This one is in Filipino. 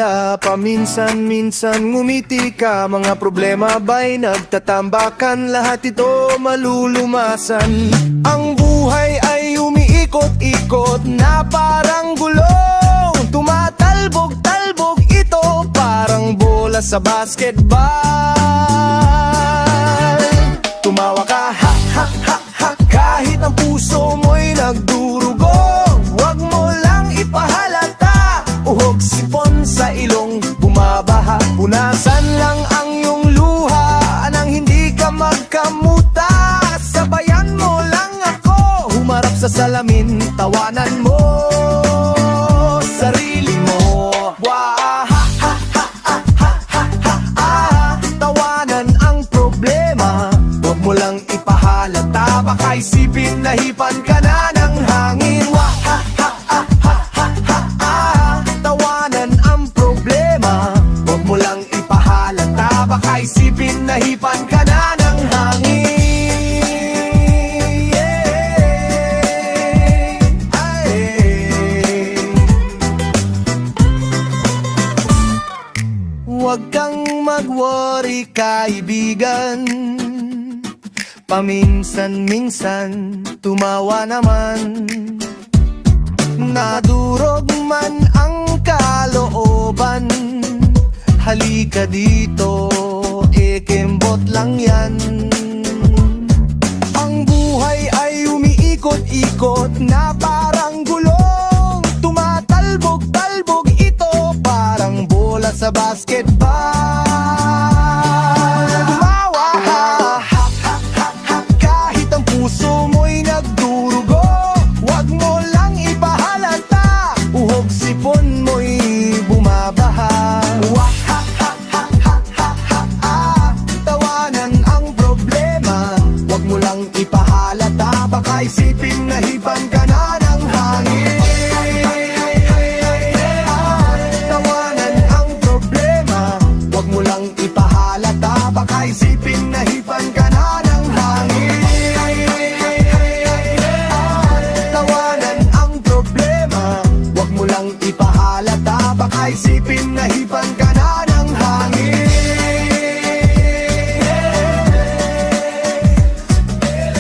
mag-alala, paminsan-minsan ngumiti ka. Mga problema ba'y nagtatambakan, lahat ito malulumasan. Ang buhay ay umiikot-ikot na parang gulong, tumatalbog-talbog ito parang bola sa basketball. Tumawa ka, ha ha ha ha, kahit ang puso mo'y nagdurugo. Huwag mo lang ipahalata, uhog sipon sa ilong bumabaha. Punasan lang ang iyong luha nang hindi ka magkamuta. Sabayan mo lang ako, humarap sa salamin, tawanan mo sarili mo. Wah, ha ha ha ha ha ha ha, tawanan ang problema. Huwag mo lang ipahalata, baka isipin na hipan ka na ng hangin. Wah, ha ha ha ha ha ha, tawanan ang problema. Huwag mo lang ipahalata, baka isipin na hipan ka na ng hangin. Huwag kang mag-worry, kaibigan. Paminsan-minsan, tumawa naman. Nadurog man ang kalooban, halika dito, ikembot lang yan. Ang buhay ay umiikot-ikot na parang gulong, tumatalbog-talbog ito parang bola sa basketball. Tumawa ha, ha, ha, ha, ha, kahit ang puso mo'y nagdurugo. Huwag mo lang ipahalata, uhog sipon mo'y bumabaha. Wah, ha, ha, ha, ha, ha, ha, ha, tawanan ang problema. Huwag mo lang ipahalata, baka isipin